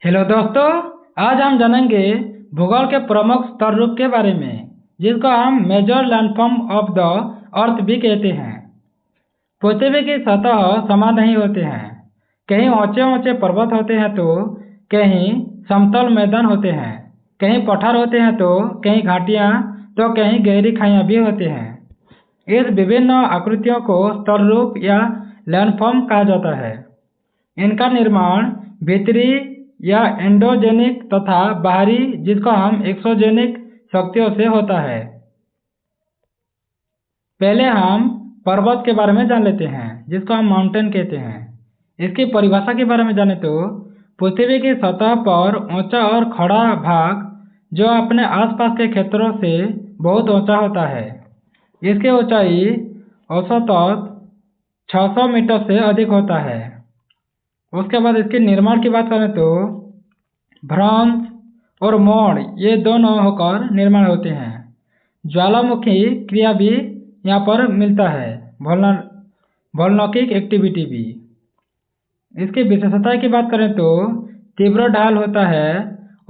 Hello दोस्तों, आज हम जानेंगे भूगोल के प्रमुख स्तर रूप के बारे में, जिसको हम major landform of the earth भी कहते हैं। पृथ्वी की सतह समान नहीं होते हैं। कहीं ऊंचे ऊंचे पर्वत होते हैं तो कहीं समतल मैदान होते हैं, कहीं पठार होते हैं तो कहीं घाटियां तो कहीं गहरी खाइयां भी होते हैं। इस विभिन्न आकृतियों को स्तर रूप या लैंडफॉर्म कहा जाता है। इनका निर्माण भीतरी या एंडोजेनिक तथा बाहरी, जिसको हम एक्सोजेनिक शक्तियों से होता है। पहले हम पर्वत के बारे में जान लेते हैं, जिसको हम माउंटेन कहते हैं। इसकी परिभाषा के बारे में जाने तो पृथ्वी की सतह पर ऊंचा और खड़ा भाग जो अपने आसपास के क्षेत्रों से बहुत ऊंचा होता है। इसकी ऊंचाई औसतन 600 मीटर से अधिक होता है। उसके बाद इसके निर्माण की बात करें तो भ्रंश और मोड़ ये दोनों होकर निर्माण होते हैं। ज्वालामुखी क्रिया भी यहाँ पर मिलता है, वोल्केनिक एक्टिविटी भी। इसकी विशेषता की बात करें तो तीव्र ढाल होता है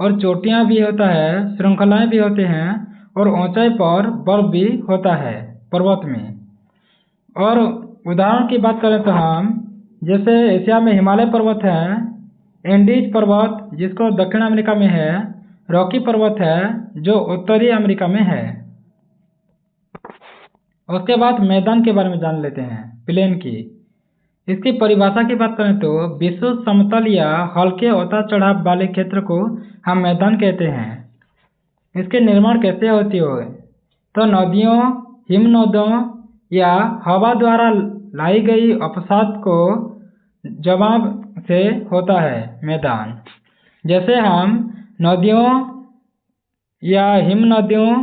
और चोटियाँ भी होता है, श्रृंखलाएं भी होते हैं और ऊंचाई पर बर्फ भी होता है पर्वत में। और उदाहरण की बात करें तो हम जैसे एशिया में हिमालय पर्वत है, एंडीज पर्वत जिसको दक्षिण अमेरिका में है, रॉकी पर्वत है जो उत्तरी अमेरिका में है। उसके बाद मैदान के बारे में जान लेते हैं, प्लेन की। इसकी परिभाषा की बात करें तो विश्व समतल या हल्के उतार चढ़ाव वाले क्षेत्र को हम मैदान कहते हैं। इसके निर्माण कैसे होती हो तो नदियों, हिमनदों या हवा द्वारा लाई गई अवसाद को जमाव से होता है मैदान। जैसे हम नदियों या हिमनदियों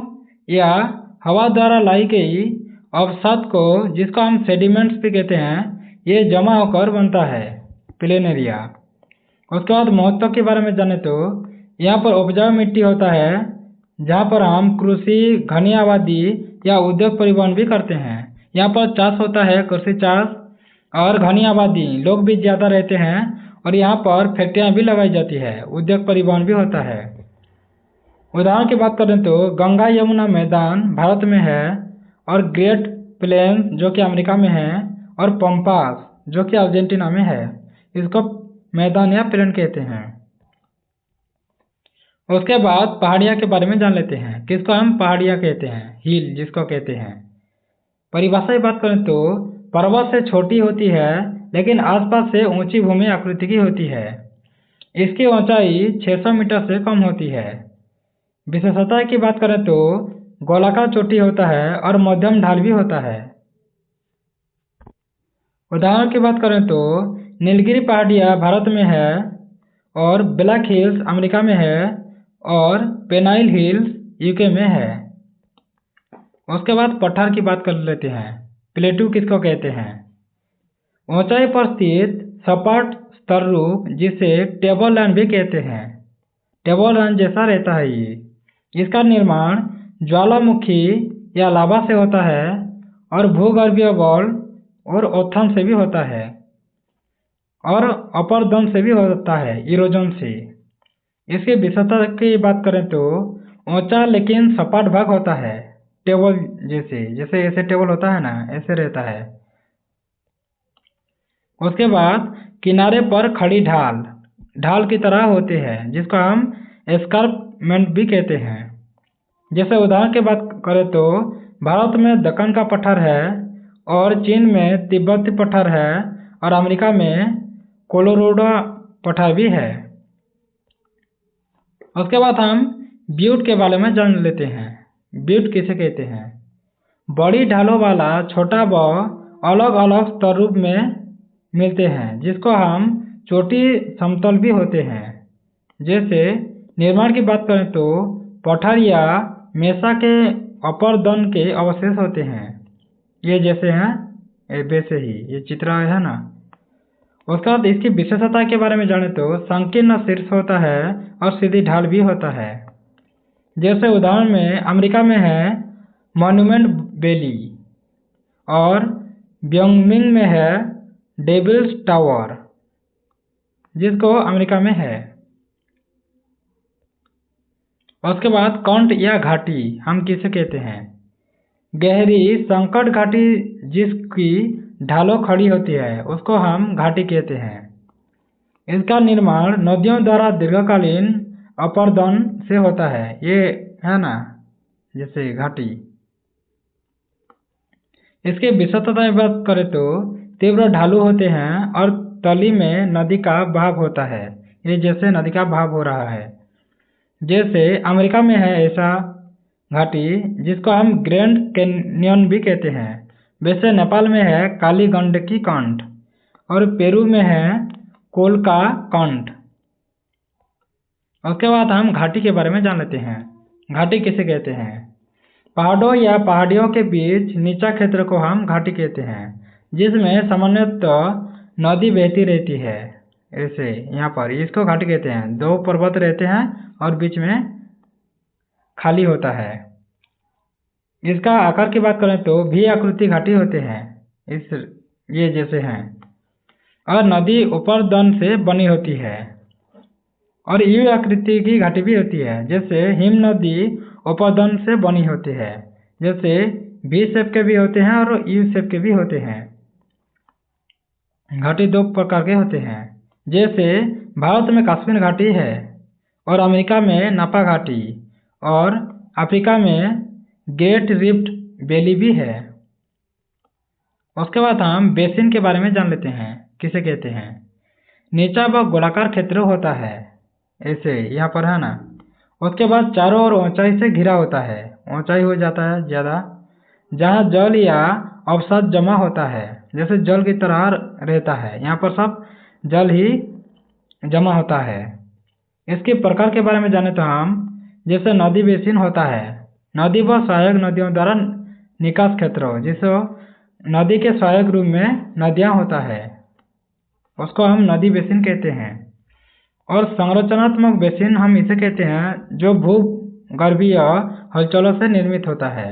या हवा द्वारा लाई गई अवसाद को, जिसको हम सेडिमेंट्स भी कहते हैं, ये जमा होकर बनता है प्लेन एरिया। उसके बाद महत्व के बारे में जाने तो यहाँ पर उपजाऊ मिट्टी होता है, जहाँ पर हम कृषि, घनी आबादी या उद्योग परिवहन भी करते हैं। यहाँ पर चाष होता है, कृषि चाष और घनी आबादी, लोग भी ज़्यादा रहते हैं और यहाँ पर फैक्ट्रियाँ भी लगाई जाती है, उद्योग परिवहन भी होता है। उदाहरण की बात करें तो गंगा यमुना मैदान भारत में है और ग्रेट प्लेन्स जो कि अमेरिका में है और पंपास जो कि अर्जेंटीना में है, इसको मैदान या प्लेन कहते हैं। उसके बाद पहाड़ियाँ के बारे में जान लेते हैं, किसको हम पहाड़ियाँ कहते हैं, हिल जिसको कहते हैं। परिभाषा की बात करें तो पर्वत से छोटी होती है लेकिन आसपास से ऊंची भूमि आकृति की होती है। इसकी ऊंचाई 600 मीटर से कम होती है। विशेषता की बात करें तो गोलाकार चोटी होता है और मध्यम ढाल भी होता है। उदाहरण की बात करें तो नीलगिरी पहाड़ियाँ भारत में है और ब्लैक हिल्स अमेरिका में है और पेनाइल हिल्स यूके में है। उसके बाद पठार की बात कर लेते हैं, प्लेटू किसको कहते हैं। ऊंचाई पर स्थित सपाट स्तर रूप जिसे टेबल लैंड भी कहते हैं। टेबल लैंड जैसा रहता है ये। इसका निर्माण ज्वालामुखी या लावा से होता है और भूगर्भीय बॉल और ओथन से भी होता है और अपरदन से भी होता है, इरोजन से। इसकी विशेषता की बात करें तो ऊंचा लेकिन सपाट भाग होता है, टेबल जैसे जैसे ऐसे टेबल होता है ना, ऐसे रहता है। उसके बाद किनारे पर खड़ी ढाल ढाल की तरह होते हैं, जिसको हम एस्कार्पमेंट भी कहते हैं। जैसे उदाहरण की बात करें तो भारत में दक्कन का पठार है और चीन में तिब्बती पठार है और अमेरिका में कोलोराडो पठार भी है। उसके बाद हम ब्यूट के बारे में जान लेते हैं। ब्यूट किसे कहते हैं। बड़ी ढालों वाला छोटा व अलग अलग स्तर रूप में मिलते हैं, जिसको हम चोटी समतल भी होते हैं। जैसे निर्माण की बात करें तो पठार या मेसा के अपर दन के अवशेष होते हैं, ये जैसे हैं वैसे ही ये चित्र है ना। उसके बाद इसकी विशेषता के बारे में जाने तो संकीर्ण शीर्ष होता है और सीधी ढाल भी होता है। जैसे उदाहरण में अमेरिका में है मॉन्यूमेंट वैली और व्योमिंग में है डेविल्स टावर, जिसको अमेरिका में है। उसके बाद कंट या घाटी हम किसे कहते हैं? गहरी संकट घाटी जिसकी ढालों खड़ी होती है उसको हम घाटी कहते हैं। इसका निर्माण नदियों द्वारा दीर्घकालीन अपर्दन से होता है। ये है ना जैसे घाटी। इसकी विशेषता में बात करें तो तीव्र ढालू होते हैं और तली में नदी का बहाव होता है। ये जैसे नदी का बहाव हो रहा है, जैसे अमेरिका में है ऐसा घाटी जिसको हम ग्रैंड कैन्यन भी कहते हैं। वैसे नेपाल में है काली गंडकी कंठ और पेरू में है कोलका कंठ। उसके बाद हम घाटी के बारे में जान लेते हैं। घाटी किसे कहते हैं? पहाड़ों या पहाड़ियों के बीच नीचा क्षेत्र को हम घाटी कहते हैं, जिसमें सामान्यतः नदी बहती रहती है। ऐसे यहाँ पर इसको घाटी कहते हैं। दो पर्वत रहते हैं और बीच में खाली होता है। इसका आकार की बात करें तो भी आकृति घाटी होते हैं, इस ये जैसे हैं, और नदी ऊपर दन से बनी होती है। और यू आकृति की घाटी भी होती है, जैसे हिम नदी उपदन से बनी होती है। जैसे वी शेप के भी होते हैं और यू शेप के भी होते हैं। घाटी दो प्रकार के होते हैं, जैसे भारत में कश्मीर घाटी है और अमेरिका में नापा घाटी और अफ्रीका में ग्रेट रिफ्ट वैली भी है। उसके बाद हम बेसिन के बारे में जान लेते हैं, किसे कहते हैं? नीचा व गोलाकार क्षेत्र होता है, ऐसे यहाँ पर है ना। उसके बाद चारों ओर ऊंचाई से घिरा होता है, ऊंचाई हो जाता है ज़्यादा, जहाँ जल या अवसाद जमा होता है, जैसे जल की तरह रहता है। यहाँ पर सब जल ही जमा होता है। इसके प्रकार के बारे में जाने तो हम, जैसे नदी बेसिन होता है, नदी व सहायक नदियों द्वारा निकास क्षेत्र, जिसे नदी के सहायक रूप में नदियाँ होता है, उसको हम नदी बेसिन कहते हैं। और संरचनात्मक बेसिन हम इसे कहते हैं जो भूगर्भीय हलचलों से निर्मित होता है।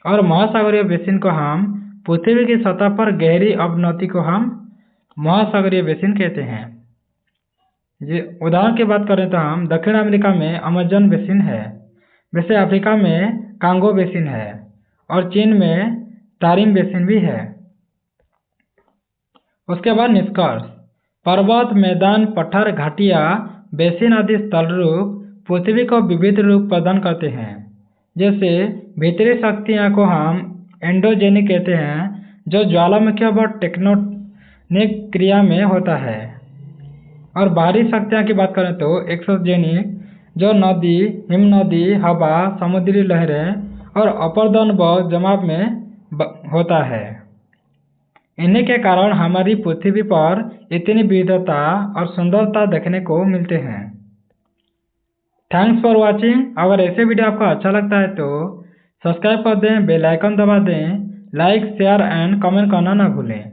और महासागरीय बेसिन को हम पृथ्वी की सतह पर गहरी अवनति को हम महासागरीय बेसिन कहते हैं। उदाहरण की बात करें तो हम दक्षिण अमेरिका में अमेजन बेसिन है, वैसे अफ्रीका में कांगो बेसिन है और चीन में तारिम बेसिन भी है। उसके बाद निष्कर्ष: पर्वत, मैदान, पठार, घाटियाँ, बेसिन आदि स्थल रूप पृथ्वी को विविध रूप प्रदान करते हैं। जैसे भीतरी शक्तियाँ को हम एंडोजेनिक कहते हैं, जो ज्वालामुखी व टेक्टोनिक क्रिया में होता है। और बाहरी शक्तियाँ की बात करें तो एक्सोजेनिक, जो नदी, हिमनदी, हवा, समुद्री लहरें और अपर्दन व जमाव में होता है। इन्हीं के कारण हमारी पृथ्वी पर इतनी विविधता और सुंदरता देखने को मिलते हैं। Thanks for watching. अगर ऐसे वीडियो आपको अच्छा लगता है तो सब्सक्राइब कर दें, बेल आइकन दबा दें, लाइक, शेयर एंड कमेंट करना ना भूलें।